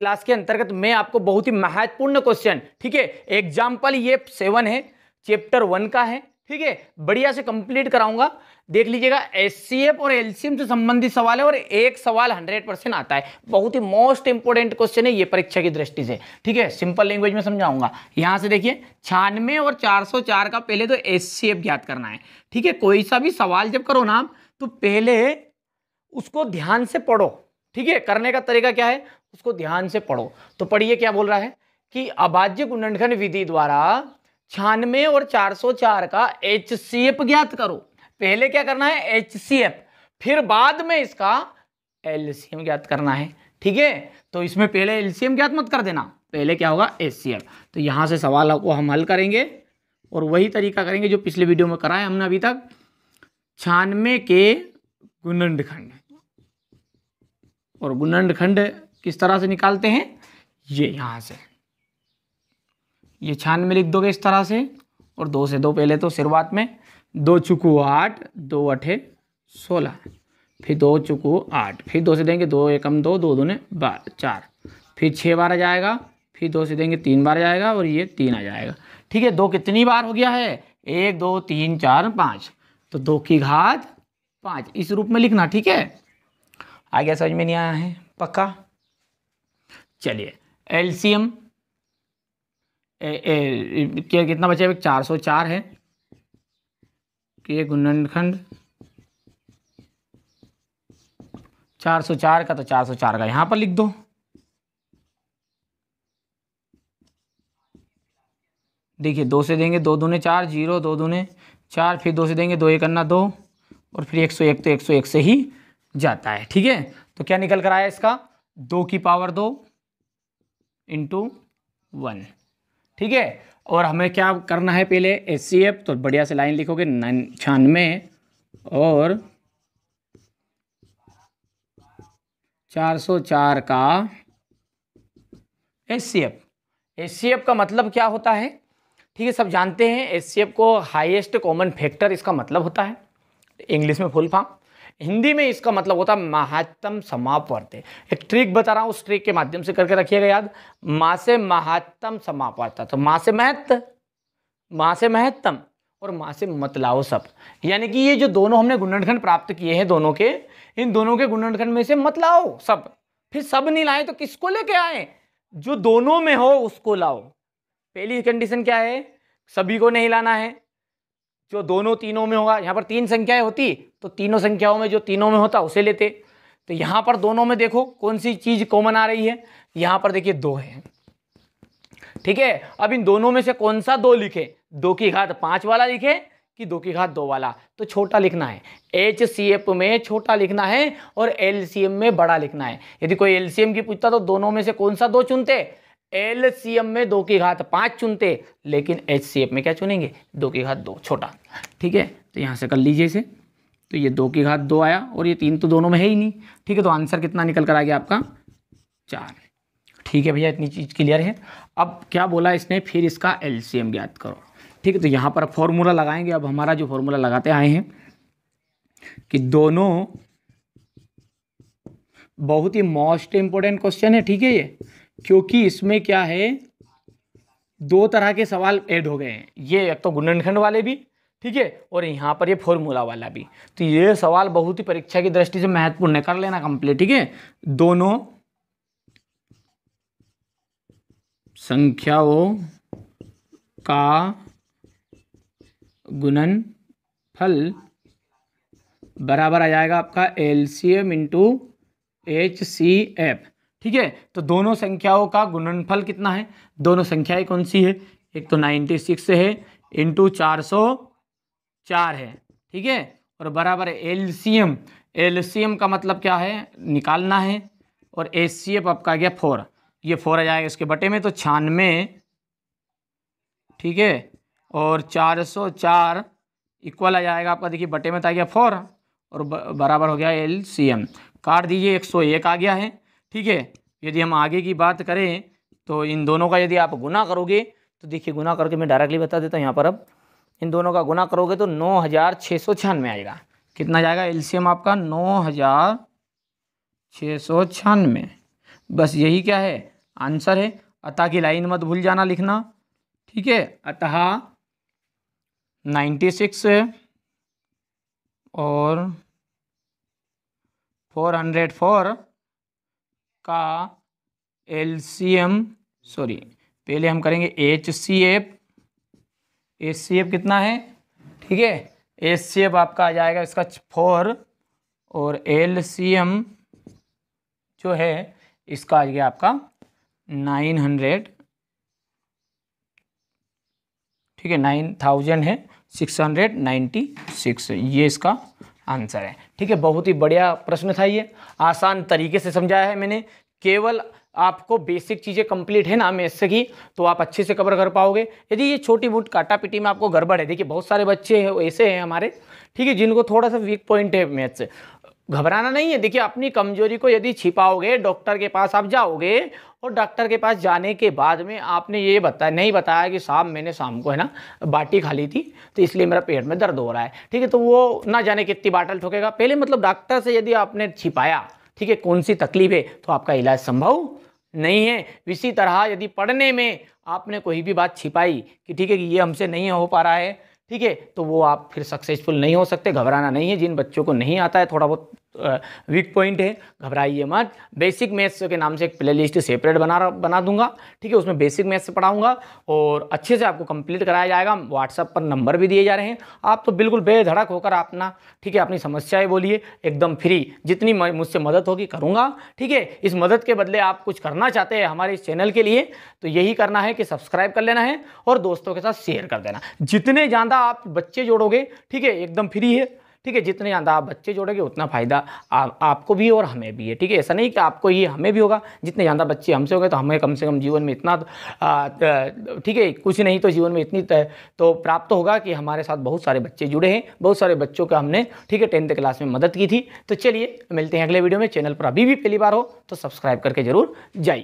Class के अंतर्गत मैं आपको बहुत ही महत्वपूर्ण क्वेश्चन, ठीक है, एग्जाम्पल ये 7 है, चैप्टर 1 का है, ठीक है, बढ़िया से कंप्लीट कराऊंगा। देख लीजिएगा, एचसीएफ और एलसीएम से संबंधित सवाल है और एक सवाल 100% आता है। बहुत ही मोस्ट इंपोर्टेंट क्वेश्चन है ये परीक्षा की दृष्टि से, ठीक है, सिंपल लैंग्वेज में समझाऊंगा। यहां से देखिए 96 और 404 का पहले तो एचसीएफ ज्ञात करना है, ठीक है। कोई सा भी सवाल जब करो ना तो पहले उसको ध्यान से पढ़ो, ठीक है। करने का तरीका क्या है, उसको ध्यान से पढ़ो। तो पढ़िए क्या बोल रहा है कि अभाज्य गुणनखंड विधि द्वारा 96 और 404 का एचसीएफ ज्ञात करो। पहले क्या करना है, एचसीएफ, फिर बाद में इसका एलसीएम ज्ञात करना है, ठीक है। तो इसमें पहले एलसीएम ज्ञात मत कर देना, पहले क्या होगा, एचसीएफ। तो यहां से सवाल को हम हल करेंगे और वही तरीका करेंगे जो पिछले वीडियो में कराया हमने अभी तक। 96 के गुणनखंड, और गुणनखंड किस तरह से निकालते हैं, ये यहां से, ये 96 लिख दोगे इस तरह से, और 2 से 2 पहले तो शुरुआत में 2 चुकू 8, 2 अठे 16, फिर 2 चुकू 8, फिर 2 से देंगे 2 एकम 2, 2 दूने 4, फिर 6 बार आ जाएगा, फिर 2 से देंगे 3 बार आ जाएगा और ये 3 आ जाएगा, ठीक है। 2 कितनी बार हो गया है, 1 2 3 4 5, तो 2 की घात 5 इस रूप में लिखना, ठीक है। आ गया, समझ में नहीं आया है, पक्का। चलिए एलसीएम क्या कितना बचा है, 404 है के गुणनखंड 404 का, तो 404 का यहां पर लिख दो। देखिए 2 से देंगे 2 दूने 4, 0 2 दूने 4, फिर 2 से देंगे 2 एक अन्ना 2, और फिर 101, तो 101 से ही जाता है, ठीक है। तो क्या निकल कर आया इसका, 2 की पावर 2 इंटू 1, ठीक है। और हमें क्या करना है पहले, एचसीएफ, तो बढ़िया से लाइन लिखोगे, 96 और 404 का एचसीएफ। एचसीएफ का मतलब क्या होता है, ठीक है, सब जानते हैं। एचसीएफ को हाईएस्ट कॉमन फैक्टर इसका मतलब होता है, इंग्लिश में फुल फॉर्म। हिंदी में इसका मतलब होता है महत्तम समापवर्ती। एक ट्रिक बता रहा हूं, उस ट्रिक के माध्यम से करके रखिएगा याद। मां से महत्तम समापवर्ता, तो मां से महत्त, मां से महत्तम, और मां से मतलाओ सब। यानी कि ये जो दोनों हमने गुणनखंड प्राप्त किए हैं दोनों के, इन दोनों के गुणनखंड में से मत लाओ सब। फिर सब नहीं लाए तो किसको लेके आए, जो दोनों में हो उसको लाओ। पहली कंडीशन क्या है, सभी को नहीं लाना है, जो दोनों तीनों में होगा। यहां पर 3 संख्याएं होती तो तीनों संख्याओं में जो तीनों में होता उसे लेते। तो यहां पर दोनों में देखो कौन सी चीज कॉमन आ रही है, यहां पर देखिए 2 है, ठीक है। अब इन दोनों में से कौन सा 2 लिखे, 2 की घात 5 वाला लिखे कि 2 की घात 2 वाला, तो छोटा लिखना है। एचसीएफ में छोटा लिखना है और एलसीएम में बड़ा लिखना है। यदि कोई एलसीएम की पूछता तो दोनों में से कौन सा 2 चुनते, एलसीएम में 2 की घात 5 चुनते, लेकिन एचसीएफ में क्या चुनेंगे, 2 की घात 2 छोटा, ठीक है। तो यहां से कर लीजिए इसे, तो ये 2 की घात 2 आया और ये 3 तो दोनों में है ही नहीं, ठीक है। तो आंसर कितना निकल कर आ गया आपका, 4, ठीक है भैया, इतनी चीज क्लियर है। अब क्या बोला इसने, फिर इसका एलसीएम ज्ञात करो, ठीक है। तो यहां पर फॉर्मूला लगाएंगे। अब हमारा जो फॉर्मूला लगाते आए हैं कि दोनों, बहुत ही मोस्ट इंपोर्टेंट क्वेश्चन है, ठीक है ये, क्योंकि इसमें क्या है, 2 तरह के सवाल ऐड हो गए हैं। ये एक तो गुणनखंड वाले भी, ठीक है, और यहाँ पर ये फॉर्मूला वाला भी। तो ये सवाल बहुत ही परीक्षा की दृष्टि से महत्वपूर्ण है, कर लेना कंप्लीट, ठीक है। दोनों संख्याओं का गुणनफल बराबर आ जाएगा आपका एलसीएम इंटू एचसीएफ, ठीक है। तो दोनों संख्याओं का गुणनफल कितना है, दोनों संख्याएं कौन सी है, एक तो 96 है इंटू 404 है, ठीक है, और बराबर है एलसीएम। एलसीएम का मतलब क्या है, निकालना है, और एचसीएफ आपका आ गया 4, ये 4 आ जाएगा इसके बटे में, तो 96, ठीक है, और 404 इक्वल आ जाएगा आपका, देखिए बटे में तो आ गया 4 और बराबर हो गया एलसीएम। काट दीजिए, 101 आ गया है, ठीक है। यदि हम आगे की बात करें तो इन दोनों का यदि आप गुना करोगे तो देखिए, गुना करके मैं डायरेक्टली बता देता हूँ यहाँ पर। अब इन दोनों का गुना करोगे तो 9696 आएगा। कितना जाएगा एलसीएम आपका, 9696। बस यही क्या है आंसर है। अतः की लाइन मत भूल जाना लिखना, ठीक है। अतः 96 और 404 का एलसीएम, सॉरी पहले हम करेंगे HCF। HCF कितना है, ठीक है। HCF आपका आ जाएगा इसका 4 और LCM जो है इसका आ गया आपका 900, ठीक है 9000 है 696, ये इसका आंसर है, ठीक है। बहुत ही बढ़िया प्रश्न था ये, आसान तरीके से समझाया है मैंने। केवल आपको बेसिक चीज़ें कंप्लीट है ना मैथ्स की, तो आप अच्छे से कवर कर पाओगे। यदि ये छोटी मोटी काटा पीटी में आपको गड़बड़ है, देखिए बहुत सारे बच्चे हैं ऐसे हैं हमारे, ठीक है, जिनको थोड़ा सा वीक पॉइंट है मैथ्स से। घबराना नहीं है, देखिए अपनी कमजोरी को यदि छिपाओगे, डॉक्टर के पास आप जाओगे और डॉक्टर के पास जाने के बाद में आपने ये नहीं बताया कि साहब मैंने शाम को है ना बाटी खा ली थी तो इसलिए मेरा पेट में दर्द हो रहा है, ठीक है, तो वो ना जाने कितनी बाटल ठोकेगा। पहले मतलब डॉक्टर से यदि आपने छिपाया, ठीक है, कौन सी तकलीफ है, तो आपका इलाज संभव नहीं है। इसी तरह यदि पढ़ने में आपने कोई भी बात छिपाई कि ठीक है कि ये हमसे नहीं हो पा रहा है, ठीक है, तो वो आप फिर सक्सेसफुल नहीं हो सकते। घबराना नहीं है, जिन बच्चों को नहीं आता है, थोड़ा बहुत वीक पॉइंट है, घबराइए मत। बेसिक मैथ्स के नाम से एक प्लेलिस्ट सेपरेट बना दूंगा, ठीक है, उसमें बेसिक मैथ्स पढ़ाऊंगा और अच्छे से आपको कंप्लीट कराया जाएगा। व्हाट्सएप पर नंबर भी दिए जा रहे हैं, आप तो बिल्कुल बेधड़क होकर अपना, ठीक है, अपनी समस्याएं बोलिए, एकदम फ्री। जितनी मुझसे मदद होगी करूंगा, ठीक है। इस मदद के बदले आप कुछ करना चाहते हैं हमारे इस चैनल के लिए, तो यही करना है कि सब्सक्राइब कर लेना है और दोस्तों के साथ शेयर कर देना। जितने ज़्यादा आप बच्चे जोड़ोगे, ठीक है, एकदम फ्री है, ठीक है, जितने ज़्यादा आप बच्चे जोड़ोगे उतना फ़ायदा आपको भी और हमें भी है, ठीक है। ऐसा नहीं कि आपको ये हमें भी होगा, जितने ज़्यादा बच्चे हमसे हो गए तो हमें कम से कम जीवन में इतना, ठीक है, कुछ नहीं तो जीवन में इतनी तो प्राप्त होगा कि हमारे साथ बहुत सारे बच्चे जुड़े हैं, बहुत सारे बच्चों का हमने, ठीक है, 10th क्लास में मदद की थी। तो चलिए मिलते हैं अगले वीडियो में। चैनल पर अभी भी पहली बार हो तो सब्सक्राइब करके जरूर जाइए।